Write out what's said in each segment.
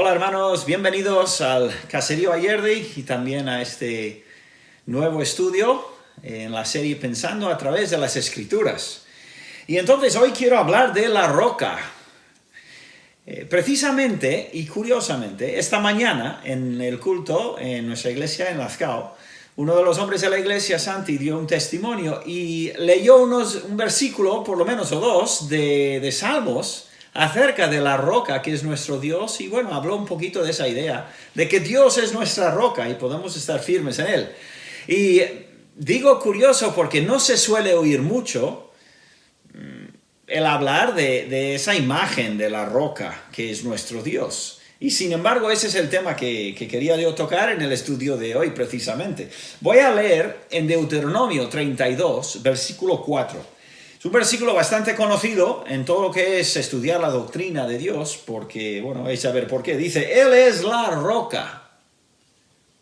Hola hermanos, bienvenidos al Caserío Ayerdi y también a este nuevo estudio en la serie Pensando a través de las Escrituras. Y entonces hoy quiero hablar de la roca. Precisamente y curiosamente, esta mañana en el culto en nuestra iglesia en Lazcao, uno de los hombres de la iglesia, Santi, dio un testimonio y leyó un versículo, por lo menos o dos, de Salmos, acerca de la roca que es nuestro Dios, y bueno, habló un poquito de esa idea, de que Dios es nuestra roca y podemos estar firmes en Él. Y digo curioso porque no se suele oír mucho el hablar de esa imagen de la roca que es nuestro Dios. Y sin embargo, ese es el tema que quería yo tocar en el estudio de hoy precisamente. Voy a leer en Deuteronomio 32, versículo 4. Es un versículo bastante conocido en todo lo que es estudiar la doctrina de Dios, porque, bueno, vais a ver por qué. Dice, Él es la roca,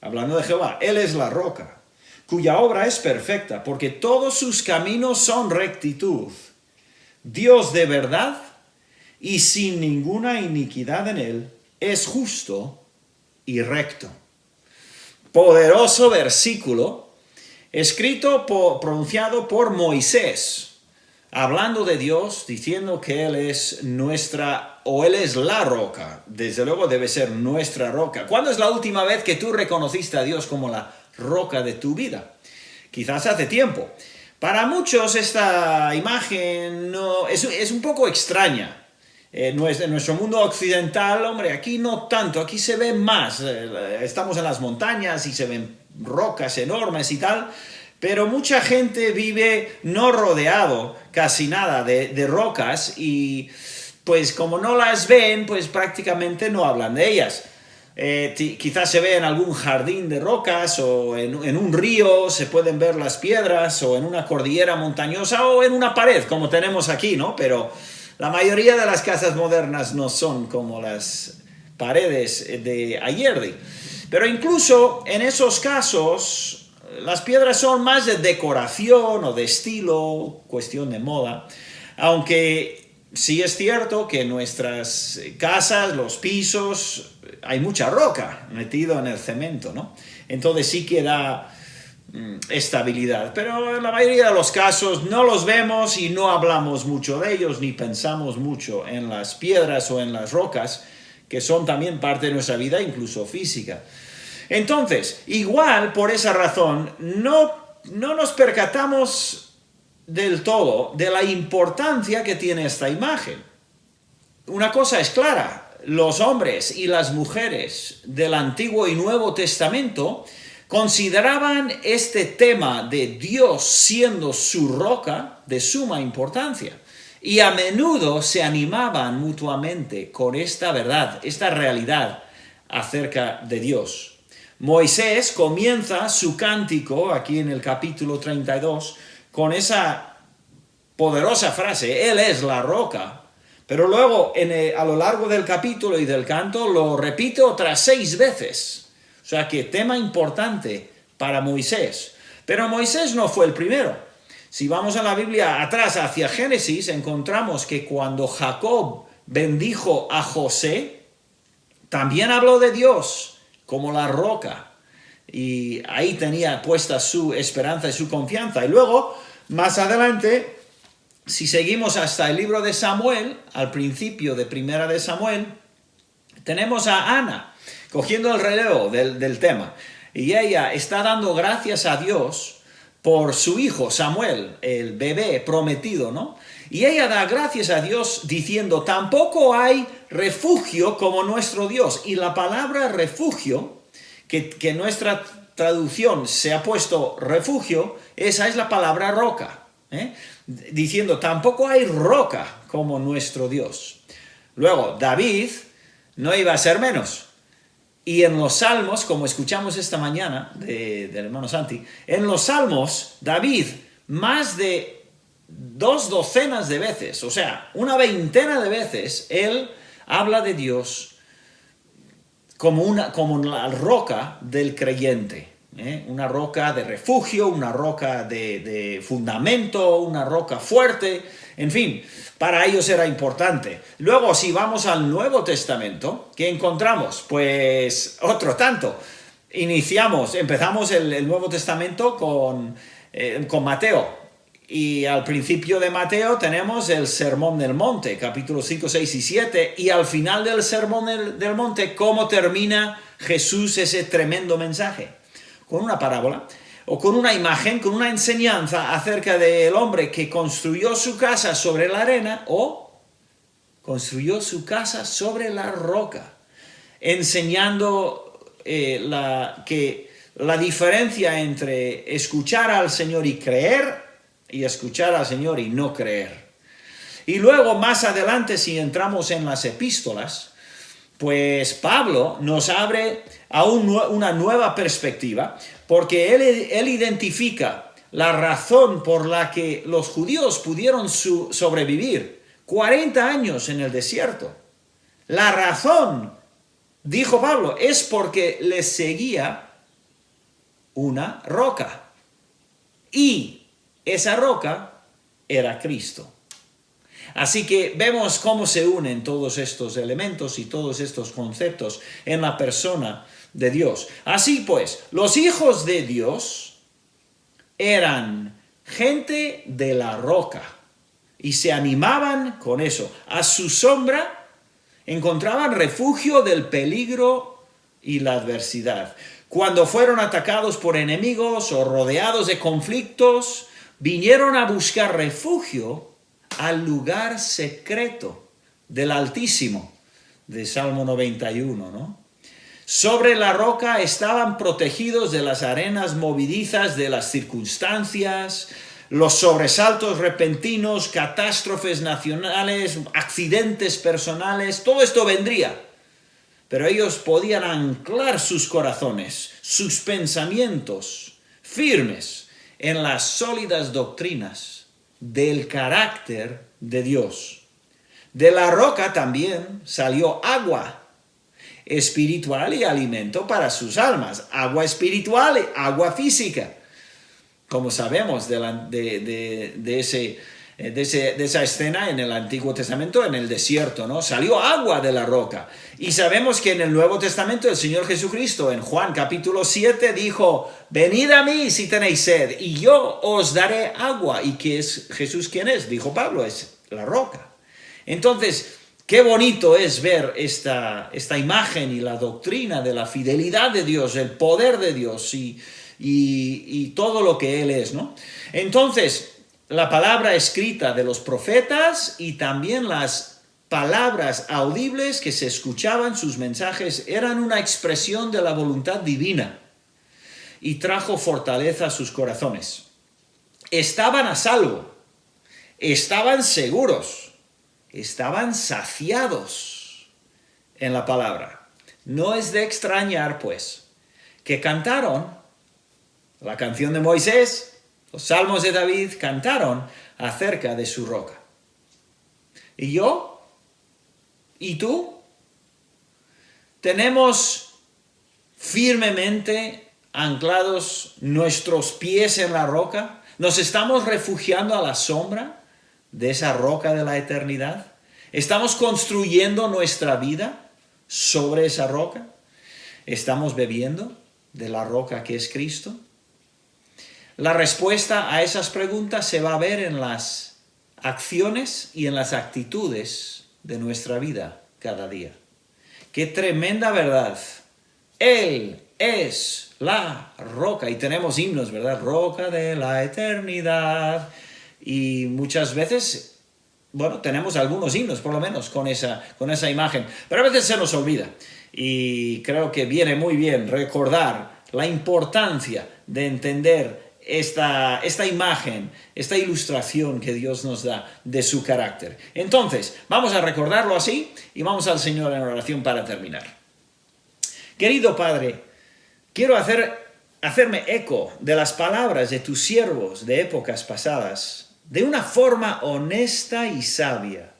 hablando de Jehová, Él es la roca, cuya obra es perfecta, porque todos sus caminos son rectitud. Dios de verdad y sin ninguna iniquidad en Él, es justo y recto. Poderoso versículo, pronunciado por Moisés, hablando de Dios, diciendo que Él es Él es la roca. Desde luego debe ser nuestra roca. ¿Cuándo es la última vez que tú reconociste a Dios como la roca de tu vida? Quizás hace tiempo. Para muchos esta imagen es un poco extraña. En nuestro mundo occidental, hombre, aquí no tanto, aquí se ve más. Estamos en las montañas y se ven rocas enormes y tal. Pero mucha gente vive no rodeado casi nada de rocas y pues como no las ven, pues prácticamente no hablan de ellas. Quizás se ve en algún jardín de rocas o en un río se pueden ver las piedras o en una cordillera montañosa o en una pared como tenemos aquí, ¿no? Pero la mayoría de las casas modernas no son como las paredes de Ayerdi. Pero incluso en esos casos las piedras son más de decoración o de estilo, cuestión de moda, aunque sí es cierto que en nuestras casas, los pisos, hay mucha roca metida en el cemento, ¿no? Entonces sí que da estabilidad, pero en la mayoría de los casos no los vemos y no hablamos mucho de ellos, ni pensamos mucho en las piedras o en las rocas, que son también parte de nuestra vida, incluso física. Entonces, igual por esa razón, no nos percatamos del todo de la importancia que tiene esta imagen. Una cosa es clara, los hombres y las mujeres del Antiguo y Nuevo Testamento consideraban este tema de Dios siendo su roca de suma importancia. Y a menudo se animaban mutuamente con esta verdad, esta realidad acerca de Dios. Moisés comienza su cántico aquí en el capítulo 32 con esa poderosa frase, Él es la roca. Pero luego a lo largo del capítulo y del canto lo repite otras 6 veces. O sea que tema importante para Moisés. Pero Moisés no fue el primero. Si vamos a la Biblia atrás hacia Génesis, encontramos que cuando Jacob bendijo a José, también habló de Dios como la roca, y ahí tenía puesta su esperanza y su confianza. Y luego, más adelante, si seguimos hasta el libro de Samuel, al principio de Primera de Samuel, tenemos a Ana cogiendo el relevo del tema, y ella está dando gracias a Dios por su hijo Samuel, el bebé prometido, ¿no? Y ella da gracias a Dios diciendo, tampoco hay refugio como nuestro Dios. Y la palabra refugio, que nuestra traducción se ha puesto refugio, esa es la palabra roca. Diciendo, tampoco hay roca como nuestro Dios. Luego, David no iba a ser menos. Y en los Salmos, como escuchamos esta mañana del hermano Santi, en los Salmos, David, más de 2 docenas de veces, o sea, una veintena de veces, él habla de Dios como la roca del creyente, Una roca de refugio, una roca de fundamento, una roca fuerte, en fin, para ellos era importante. Luego, si vamos al Nuevo Testamento, ¿qué encontramos? Pues otro tanto. Empezamos el Nuevo Testamento con Mateo. Y al principio de Mateo tenemos el Sermón del Monte, capítulos 5, 6 y 7. Y al final del Sermón del Monte, ¿cómo termina Jesús ese tremendo mensaje? Con una parábola, o con una imagen, con una enseñanza acerca del hombre que construyó su casa sobre la arena o construyó su casa sobre la roca, enseñando que la diferencia entre escuchar al Señor y creer y escuchar al Señor y no creer. Y luego, más adelante, si entramos en las epístolas, pues Pablo nos abre a una nueva perspectiva, porque él identifica la razón por la que los judíos pudieron sobrevivir 40 años en el desierto. La razón, dijo Pablo, es porque les seguía una roca. Y esa roca era Cristo. Así que vemos cómo se unen todos estos elementos y todos estos conceptos en la persona de Dios. Así pues, los hijos de Dios eran gente de la roca y se animaban con eso. A su sombra encontraban refugio del peligro y la adversidad. Cuando fueron atacados por enemigos o rodeados de conflictos, vinieron a buscar refugio al lugar secreto del Altísimo, de Salmo 91, ¿no? Sobre la roca estaban protegidos de las arenas movedizas de las circunstancias, los sobresaltos repentinos, catástrofes nacionales, accidentes personales, todo esto vendría. Pero ellos podían anclar sus corazones, sus pensamientos firmes en las sólidas doctrinas del carácter de Dios. De la roca también salió agua espiritual y alimento para sus almas. Agua espiritual y agua física. Como sabemos de esa escena en el Antiguo Testamento, en el desierto, ¿no? Salió agua de la roca. Y sabemos que en el Nuevo Testamento el Señor Jesucristo, en Juan capítulo 7, dijo: venid a mí si tenéis sed, y yo os daré agua. ¿Y qué es Jesús? ¿Quién es? Dijo Pablo, es la roca. Entonces, qué bonito es ver esta imagen y la doctrina de la fidelidad de Dios, el poder de Dios y todo lo que Él es, ¿no? Entonces, la palabra escrita de los profetas y también las palabras audibles que se escuchaban, sus mensajes, eran una expresión de la voluntad divina y trajo fortaleza a sus corazones. Estaban a salvo, estaban seguros, estaban saciados en la palabra. No es de extrañar, pues, que cantaron la canción de Moisés. Los salmos de David cantaron acerca de su roca. ¿Y yo? ¿Y tú? ¿Tenemos firmemente anclados nuestros pies en la roca? ¿Nos estamos refugiando a la sombra de esa roca de la eternidad? ¿Estamos construyendo nuestra vida sobre esa roca? ¿Estamos bebiendo de la roca que es Cristo? La respuesta a esas preguntas se va a ver en las acciones y en las actitudes de nuestra vida cada día. ¡Qué tremenda verdad! Él es la roca. Y tenemos himnos, ¿verdad? Roca de la eternidad. Y muchas veces, bueno, tenemos algunos himnos, por lo menos, con esa imagen. Pero a veces se nos olvida. Y creo que viene muy bien recordar la importancia de entender esta imagen, esta ilustración que Dios nos da de su carácter. Entonces, vamos a recordarlo así y vamos al Señor en oración para terminar. Querido Padre, quiero hacerme eco de las palabras de tus siervos de épocas pasadas, de una forma honesta y sabia.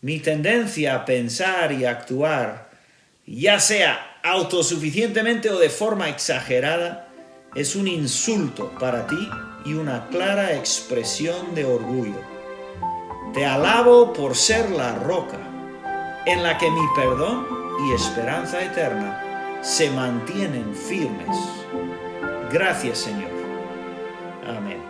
Mi tendencia a pensar y actuar, ya sea autosuficientemente o de forma exagerada es un insulto para ti y una clara expresión de orgullo. Te alabo por ser la roca en la que mi perdón y esperanza eterna se mantienen firmes. Gracias, Señor. Amén.